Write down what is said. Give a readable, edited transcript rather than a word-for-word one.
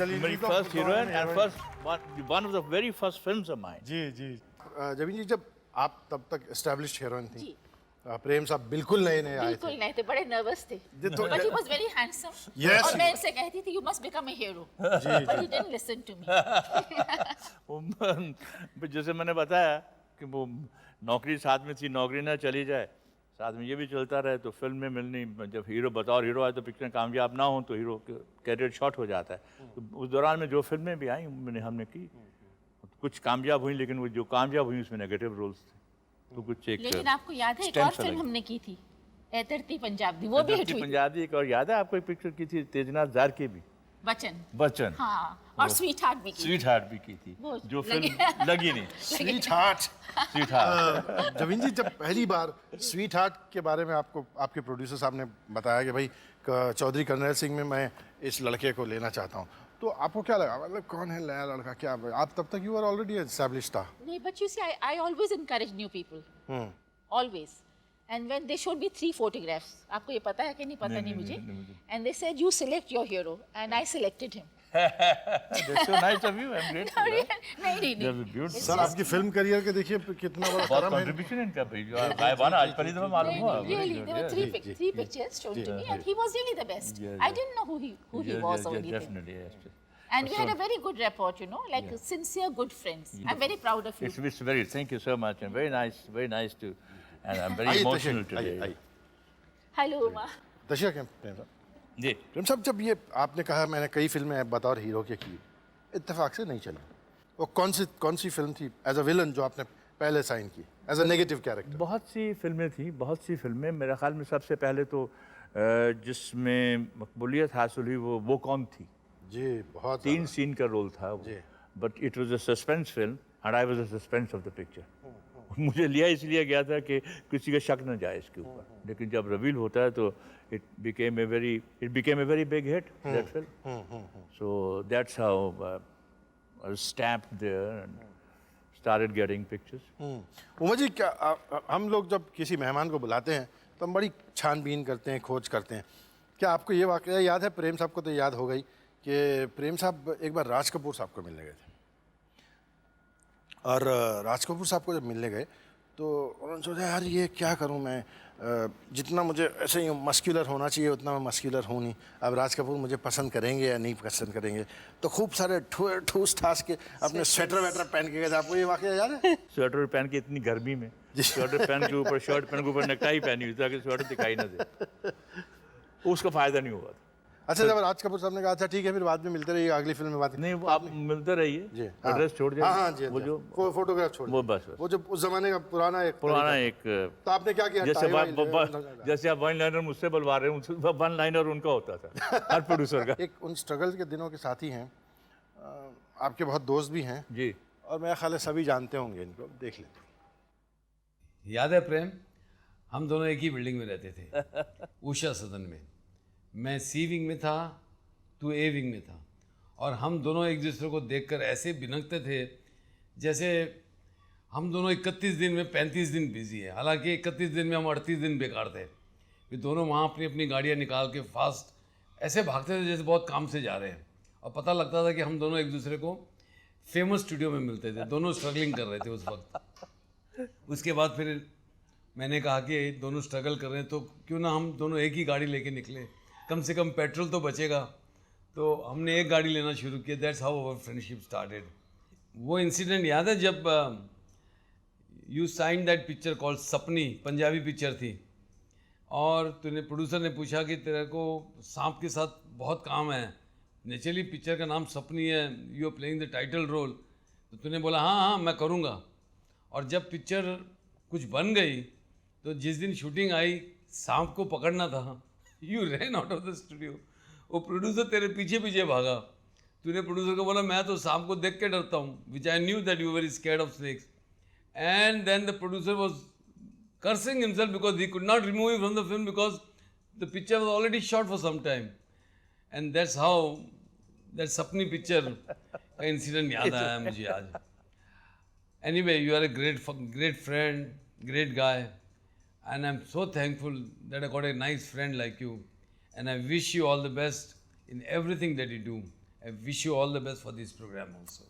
मेरी first heroine and first one of the very first films of mine. जी जी। जमीन जी, जब आप तब तक एस्टैब्लिश्ड हीरोइन थी, जी। प्रेम साहब बिल्कुल नए नए आए बिल्कुल थे। नहीं थे, बड़े नर्वस थे। तो- but he was very handsome. Yes, और he मैं was. इनसे कहती थी you must become a hero, जी बट ही जी। Didn't listen to me. जैसे मैंने बताया कि वो नौकरी साथ में थी, नौकरी ना चली जाए, साथ में ये भी चलता रहे, तो फिल्म में मिलनी, जब हीरो बतौर हीरो आए तो पिक्चर कामयाब ना हो तो हीरो कैरियर शॉर्ट हो जाता है। तो उस दौरान में जो फिल्में भी आई हमने की, कुछ कामयाब हुई, लेकिन वो जो कामयाब हुई उसमें नेगेटिव रोल्स थे। तो कुछ एक लेकिन आपको याद है एक stem और सा फिल्म लगा। हमने की थी, ए धरती पंजाब दी, वो भी हिट हुई। पंजाबी एक और याद है आपको, एक पिक्चर की थी तेजनाथ जार की भी, बच्चन। हाँ, और स्वीट हार्ट भी की। स्वीट हार्ट भी की थी, वो जो लगी- फिल्म लगी नहीं। Sweet heart. स्वीट हार्ट जमीन जी, जब पहली बार स्वीट हार्ट के बारे में आपको आपके प्रोड्यूसर साहब ने बताया कि भाई चौधरी कर्नैल सिंह में मैं इस लड़के को लेना चाहता हूँ, तो आपको क्या लगा? मतलब कौन है नया लड़का? क्या आप तब तक यू आर ऑलरेडी एस्टैब्लिश्ड था? नहीं, but you see, I always encourage new people. Always. And when they showed me 3 photographs, आपको ये पता है कि नहीं पता नहीं मुझे, and they said you select your hero, and I selected him. That's so nice of you. I'm grateful. नहीं That's beautiful. सर, आपकी फिल्म करियर के देखिए कितना बड़ा बहुत करम है। कंट्रीब्यूशन इनका भाई, जो गायबान आज पहली दफा मालूम हुआ। Really, there were three pictures shown to me, and he was really the best. I didn't know who he was or anything. Definitely, yes. And we had a very good rapport, you know, like sincere good friends. I'm very proud of you. It's very. Thank you so much, and very nice to, and I'm very आइए emotional तशरीफ, आइए, today. आइए। Hello, Uma. तशरीफ रखें, प्रेम साहब। जी, प्रेम साहब, जब ये आपने कहा मैंने कई फिल्में बतौर हीरो के की, इत्तेफाक से नहीं चली, वो कौन सी फिल्म थी एज अ विलन जो आपने पहले साइन की एज अ नेगेटिव कैरेक्टर? बहुत सी फिल्में थी, बहुत सी फिल्में। मेरे ख्याल में सबसे पहले तो जिसमें मकबूलियत हासिल हुई वो कौन थी? जी, बहुत 3 सीन का रोल था वो, जी। But it was a suspense film and I was the suspense of the picture. मुझे लिया इसलिए गया था कि किसी का शक न जाए इसके ऊपर, लेकिन जब रिवील होता है तो it became a very big hit, that film. So that's how I stamped there and started getting pictures. Umar ji, क्या हम लोग जब किसी मेहमान को बुलाते हैं तो हम बड़ी छानबीन करते हैं, खोज करते हैं। क्या आपको ये वाकया याद है? प्रेम साहब को तो याद हो गई कि प्रेम साहब एक बार राज कपूर साहब को मिलने गए थे, और राज कपूर साहब को जब मिलने गए तो उन्होंने सोचा यार ये क्या करूं मैं, जितना मुझे ऐसे ही मस्कुलर होना चाहिए उतना मैं मस्कुलर हूँ नहीं, अब राज कपूर मुझे पसंद करेंगे या नहीं पसंद करेंगे, तो खूब सारे ठूस ठास के अपने स्वेटर वेटर पहन के गए थे। आपको ये वाकया याद है? स्वेटर पहन के इतनी गर्मी में, स्वेटर पहन के ऊपर शर्ट पहन के ऊपर नेकटाई पहनी हुई ताकि स्वेटर दिखाई ना दे, उसका फायदा नहीं हुआ। अच्छा, जब राज कपूर साहब ने कहा अच्छा ठीक है फिर बाद में मिलते रहिए, अगली फिल्म में बात नहीं, वो आप मिलते रहिए, जी, एड्रेस छोड़ हाँ हाँ जी, वो जो फोटोग्राफ छोड़, वो बस वो जो उस जमाने का पुराना एक तो आपने क्या किया? जैसे आप वन लाइनर मुझसे बुलवा रहे हैं, वन लाइनर उनका होता था हर प्रोड्यूसर का। एक उन स्ट्रगल के दिनों के साथी हैं, आपके बहुत दोस्त भी हैं जी, और मेरा ख्याल है सभी जानते होंगे इनको, देख लेते। याद है प्रेम, हम दोनों एक ही बिल्डिंग में रहते थे, उषा सदन में। मैं सी विंग में था, तू ए विंग में था, और हम दोनों एक दूसरे को देखकर ऐसे बिनकते थे जैसे हम दोनों 31 दिन में 35 दिन बिजी है। हालांकि 31 दिन में हम 38 दिन बेकार थे। फिर दोनों वहाँ अपनी अपनी गाड़ियाँ निकाल के फास्ट ऐसे भागते थे जैसे बहुत काम से जा रहे हैं, और पता लगता था कि हम दोनों एक दूसरे को फेमस स्टूडियो में मिलते थे। दोनों स्ट्रगलिंग कर रहे थे उस वक्त। उसके बाद फिर मैंने कहा कि दोनों स्ट्रगल कर रहे हैं तो क्यों ना हम दोनों एक ही गाड़ी लेके निकले, कम से कम पेट्रोल तो बचेगा। तो हमने एक गाड़ी लेना शुरू किया। That's how our friendship started. वो इंसिडेंट याद है जब you sign that picture called Sapni, Punjabi picture थी, और तूने प्रोड्यूसर ने पूछा कि तेरे को सांप के साथ बहुत काम है, नेचुरली पिक्चर का नाम सपनी है, you are playing the title role, तो तूने बोला हाँ हाँ मैं करूँगा। और जब पिक्चर कुछ बन गई तो जिस दिन शूटिंग आई सांप को पकड़ना था, you ran out of the studio. वो प्रोड्यूसर तेरे पीछे पीछे भागा। तूने प्रोड्यूसर को बोला मैं तो सांप को देख के डरता हूँ, which I knew that you very scared of snakes, and then the producer was cursing himself because he could not remove him from the film because the picture was already shot for some time. And that's how that Sapni picture का incident याद आया मुझे आज. Anyway, you are a great friend, great guy, and I'm so thankful that I got a nice friend like you, and I wish you all the best in everything that you do. I wish you all the best for this program also.